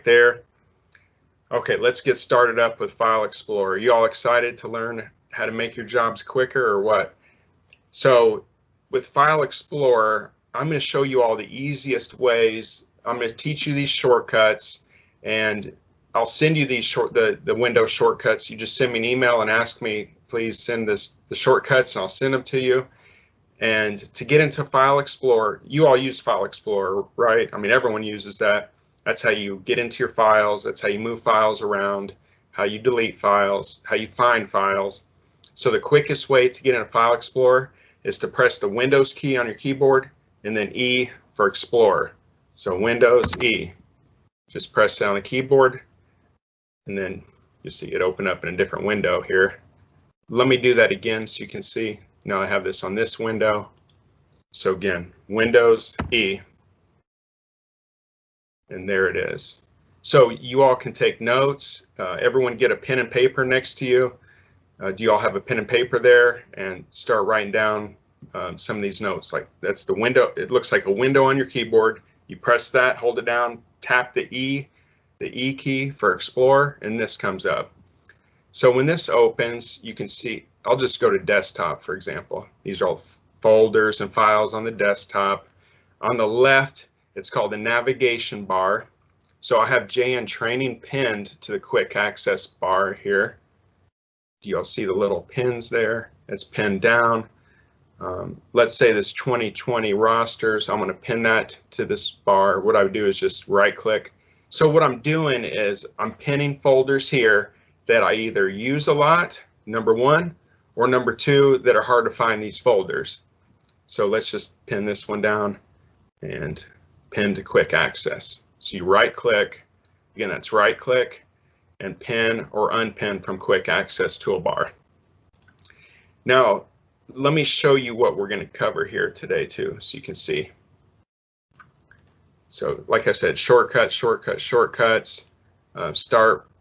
there. Okay, let's get started up with File Explorer. You all excited to learn how to make your jobs quicker or what? So with File Explorer, I'm going to show you all the easiest ways. I'm going to teach you these shortcuts, and I'll send you these the window shortcuts. You just send me an email and ask me, please send the shortcuts, and I'll send them to you. And to get into File Explorer, you all use File Explorer, right? I mean, everyone uses that. That's how you get into your files. That's how you move files around, how you delete files, how you find files. So the quickest way to get into File Explorer is to press the Windows key on your keyboard and then E for Explorer. So Windows E. Just press down the keyboard and then you see it open up in a different window here. Let me do that again so you can see. Now I have this on this window. So again, Windows E. And there it is. So you all can take notes. Everyone get a pen and paper next to you. Do you all have a pen and paper there? And start writing down some of these notes. Like that's the window. It looks like a window on your keyboard. You press that, hold it down, tap the E key for Explorer, and this comes up. So when this opens, you can see, I'll just go to desktop, for example. These are all folders and files on the desktop. On the left, it's called the navigation bar. So I have JN training pinned to the quick access bar here. Do you all see the little pins there? It's pinned down. Let's say this 2020 rosters. I'm going to pin that to this bar. What I would do is just right click. So what I'm doing is I'm pinning folders here that I either use a lot, number one, or number two, that are hard to find these folders. So let's just pin this one down and pin to quick access. So you right click, again, that's right click and pin or unpin from quick access toolbar. Now, let me show you what we're going to cover here today too, so you can see. So like I said, shortcuts,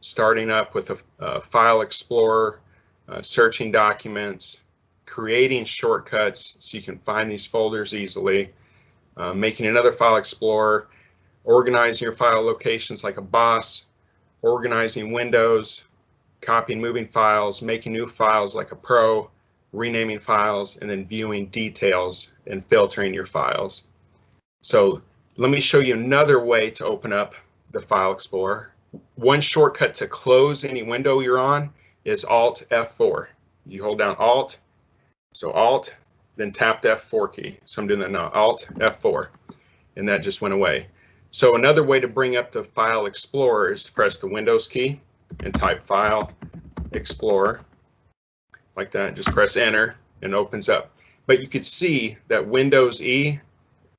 starting up with a File Explorer, searching documents, creating shortcuts so you can find these folders easily, making another File Explorer, organizing your file locations like a boss, organizing windows, copying, moving files, making new files like a pro, renaming files, and then viewing details and filtering your files. So let me show you another way to open up the File Explorer. One shortcut to close any window you're on is Alt F4. You hold down Alt, so Alt, then tap the F4 key. So I'm doing that now, Alt F4, and that just went away. So another way to bring up the File Explorer is to press the Windows key and type File Explorer like that. Just press Enter and it opens up. But you could see that Windows E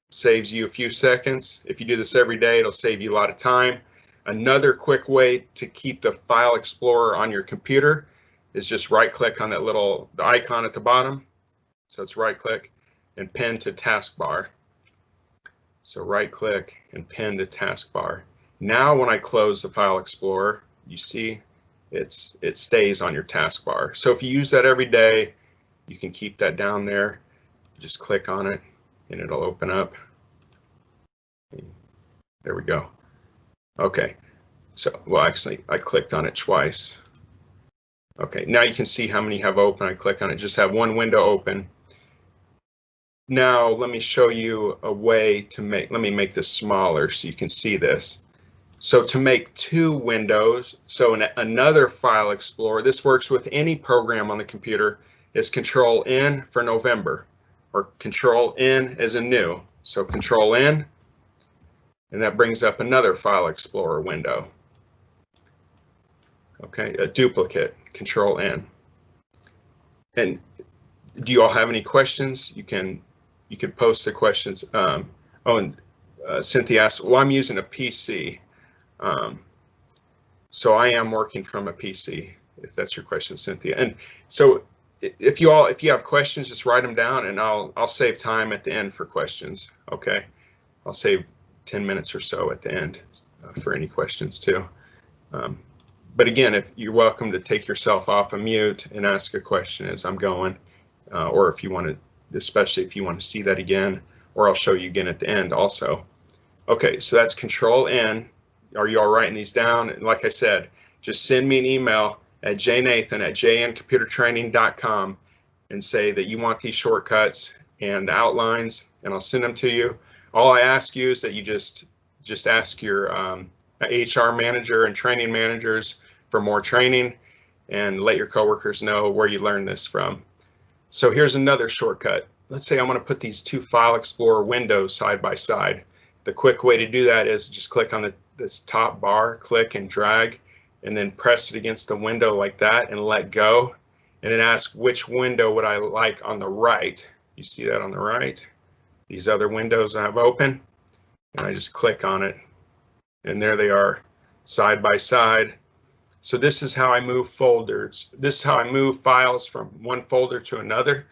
saves you a few seconds. If you do this every day, it'll save you a lot of time. Another quick way to keep the File Explorer on your computer is just right click on that the icon at the bottom. So it's right click and pin to taskbar. So right click and pin to taskbar. Now when I close the File Explorer, you see it stays on your taskbar. So if you use that every day, you can keep that down there. Just click on it and it'll open up. There we go. Okay, so, well, actually, I clicked on it twice. Okay, now you can see how many have open. I click on it, just have one window open. Now, let me show you a way to let me make this smaller so you can see this. So to make two windows, so another File Explorer, this works with any program on the computer, is Control N for November, or Control N as a new. So Control N, and that brings up another File Explorer window. Okay, a duplicate, Control N. And do you all have any questions? You can post the questions. Cynthia asked, well, I'm using a PC. So I am working from a PC, if that's your question, Cynthia. And so if you have questions, just write them down and I'll save time at the end for questions. Okay, I'll save 10 minutes or so at the end for any questions too. But again, if you're welcome to take yourself off of mute and ask a question as I'm going, or if you want to, especially if you want to see that again, or I'll show you again at the end also. Okay, so that's Control N, Are you all writing these down? And like I said, just send me an email at jnathan@jncomputertraining.com and say that you want these shortcuts and outlines, and I'll send them to you. All I ask you is that you just ask your HR manager and training managers for more training, and let your coworkers know where you learned this from. So here's another shortcut. Let's say I want to put these two File Explorer windows side by side. The quick way to do that is just click on this top bar, click and drag, and then press it against the window like that and let go. And then ask which window would I like on the right. You see that on the right? These other windows I have open. And I just click on it. And there they are, side by side. So this is how I move folders. This is how I move files from one folder to another.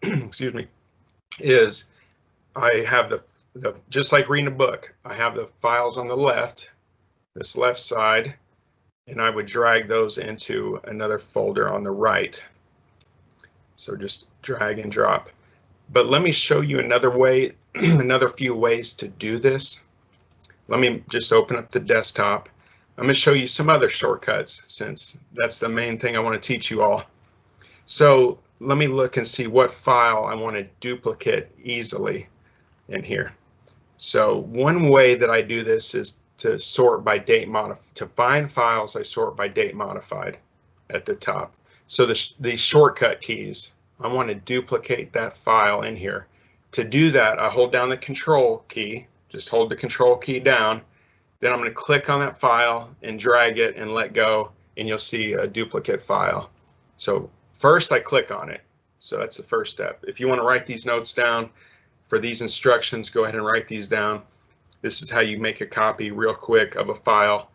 Excuse me. Is I have the just like reading a book, I have the files on the left, this left side, and I would drag those into another folder on the right. So just drag and drop. But let me show you another way, another few ways to do this. Let me just open up the desktop. I'm going to show you some other shortcuts since that's the main thing I want to teach you all. So let me look and see what file I want to duplicate easily in here. So one way that I do this is to sort by date modified. To find files, I sort by date modified at the top. So the shortcut keys, I want to duplicate that file in here. To do that, I hold down the control key, just hold the control key down. Then I'm going to click on that file and drag it and let go, and you'll see a duplicate file. So first I click on it. So that's the first step. If you want to write these notes down for these instructions, go ahead and write these down. This is how you make a copy real quick of a file.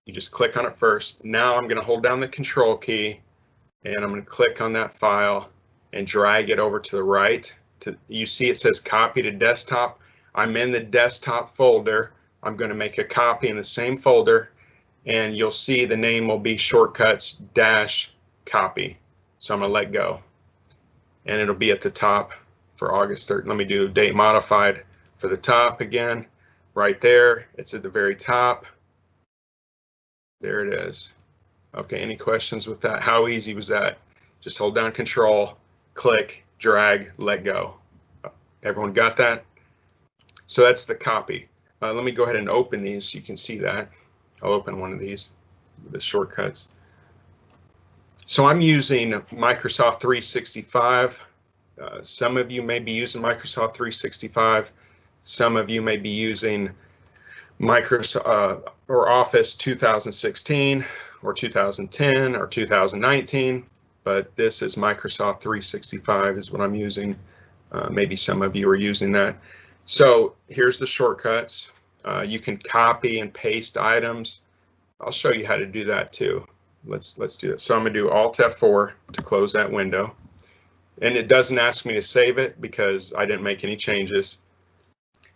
You just click on it first. Now I'm going to hold down the control key and I'm going to click on that file and drag it over to the right. You see it says copy to desktop. I'm in the desktop folder. I'm going to make a copy in the same folder, and you'll see the name will be shortcuts -copy. So I'm going to let go, and it'll be at the top for August 3rd. Let me do date modified for the top again. Right there, it's at the very top. There it is. Okay, any questions with that? How easy was that? Just hold down control, click, drag, let go. Everyone got that? So that's the copy. Let me go ahead and open these so you can see that. I'll open one of these, the shortcuts. So I'm using Microsoft 365. Some of you may be using Microsoft 365. Some of you may be using Microsoft or Office 2016 or 2010 or 2019, but this is Microsoft 365 is what I'm using. Maybe some of you are using that. So here's the shortcuts. You can copy and paste items. I'll show you how to do that too. Let's do it. So I'm going to do Alt F4 to close that window. And it doesn't ask me to save it because I didn't make any changes.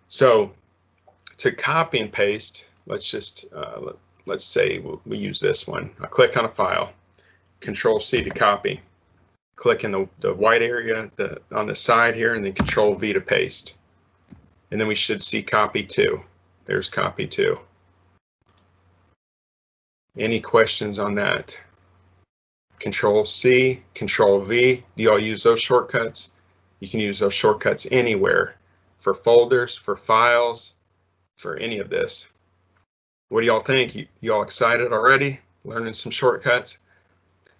So to copy and paste, let's just let's say we use this one. I click on a file, Control C to copy. Click in the white area on the side here, and then Control V to paste. And then we should see copy 2. There's copy 2. Any questions on that? Control C, Control V. Do y'all use those shortcuts? You can use those shortcuts anywhere for folders, for files, for any of this. What do y'all think? You all excited already? Learning some shortcuts?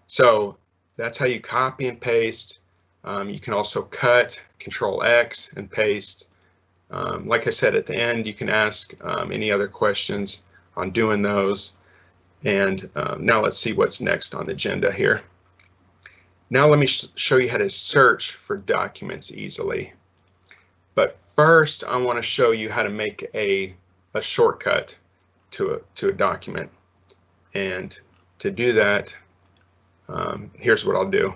So that's how you copy and paste. You can also cut, Control X and paste. Like I said, at the end, you can ask any other questions on doing those. And now let's see what's next on the agenda here. Now let me show you how to search for documents easily. But first, I want to show you how to make a shortcut to a document. And to do that, here's what I'll do.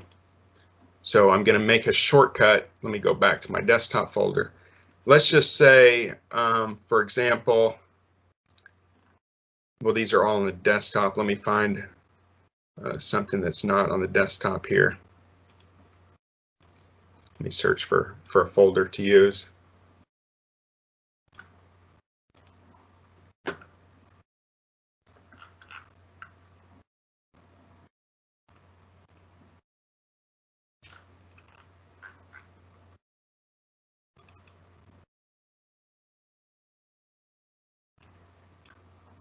So I'm going to make a shortcut. Let me go back to my desktop folder. Let's just say, for example, well, these are all on the desktop. Let me find something that's not on the desktop here. Let me search for a folder to use.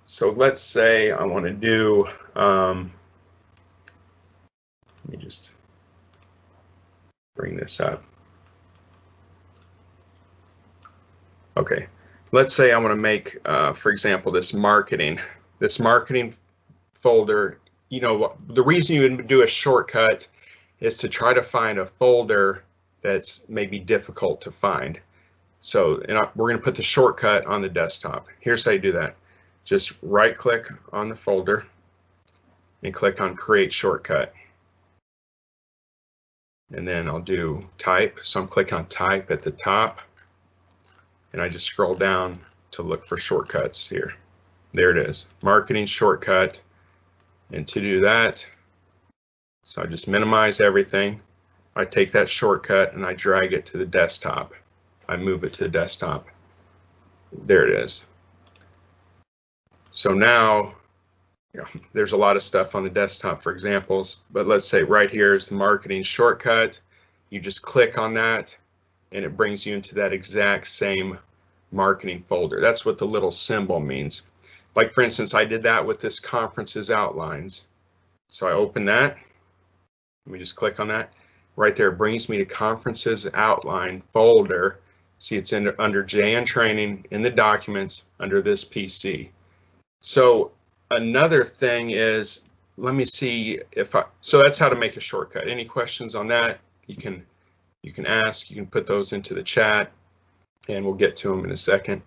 So let's say I want to do, let me just bring this up. Okay, let's say I want to make, for example, this marketing folder. You know, the reason you would do a shortcut is to try to find a folder that's maybe difficult to find. So we're going to put the shortcut on the desktop. Here's how you do that. Just right click on the folder and click on Create Shortcut. And then I'll do Type. So I'm clicking on Type at the top. And I just scroll down to look for shortcuts here. There it is, Marketing Shortcut. And to do that, so I just minimize everything. I take that shortcut and I drag it to the desktop. I move it to the desktop. There it is. So now, you know, there's a lot of stuff on the desktop for examples, but let's say right here is the marketing shortcut. You just click on that and it brings you into that exact same marketing folder. That's what the little symbol means. Like for instance, I did that with this conferences outlines. So I open that. Let me just click on that. Right there, it brings me to conferences outline folder. See, it's under JN training in the documents under this PC. So another thing is, let me see if so that's how to make a shortcut. Any questions on that? You can ask, you can put those into the chat and we'll get to them in a second.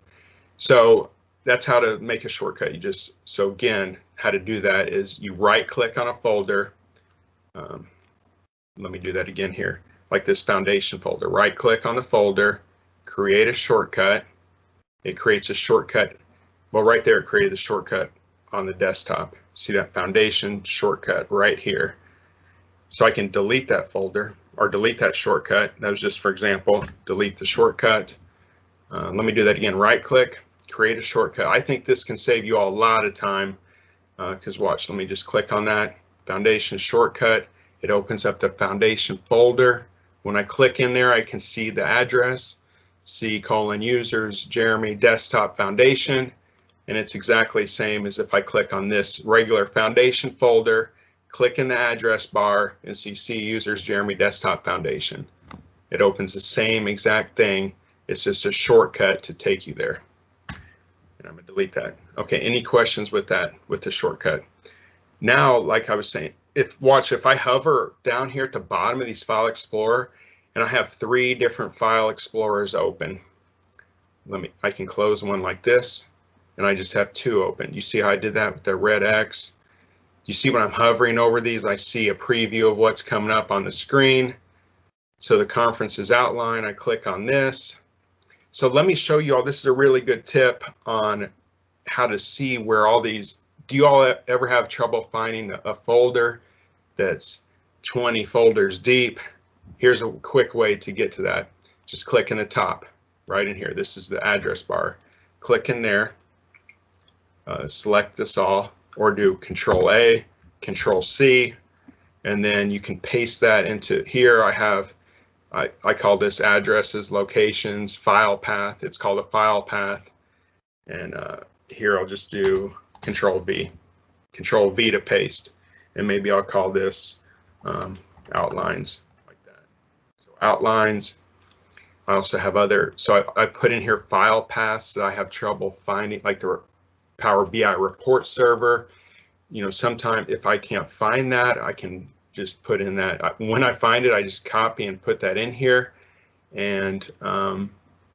So that's how to make a shortcut. So again, how to do that is you right click on a folder. Let me do that again here. Like this foundation folder, right click on the folder, create a shortcut. It creates a shortcut. Well, right there, it created the shortcut on the desktop. See that foundation shortcut right here. So I can delete that folder or delete that shortcut. That was just for example, delete the shortcut. Let me do that again, right click, create a shortcut. I think this can save you all a lot of time because watch, let me just click on that foundation shortcut. It opens up the foundation folder. When I click in there, I can see the address, C:users, Jeremy, desktop foundation. And it's exactly the same as if I click on this regular foundation folder, click in the address bar and see C:users, Jeremy, desktop foundation. It opens the same exact thing. It's just a shortcut to take you there. And I'm gonna delete that. Okay, any questions with that, with the shortcut? Now, like I was saying, if I hover down here at the bottom of these File Explorer and I have 3 different File Explorers open, I can close one like this and I just have 2 open. You see how I did that with the red X? You see when I'm hovering over these, I see a preview of what's coming up on the screen. So the conference is outlined, I click on this. So let me show you all, this is a really good tip on how to see where all these, do you all ever have trouble finding a folder that's 20 folders deep? Here's a quick way to get to that. Just click in the top, right in here. This is the address bar. Click in there, select this all, or do Control A, Control C, and then you can paste that into here. I call this addresses, locations, file path. It's called a file path. And here I'll just do Control V to paste. And maybe I'll call this outlines like that. So outlines. I also have other, so I put in here file paths that I have trouble finding, like the Power BI report server. You know, sometime if I can't find that, I can just put in that. When I find it, I just copy and put that in here. And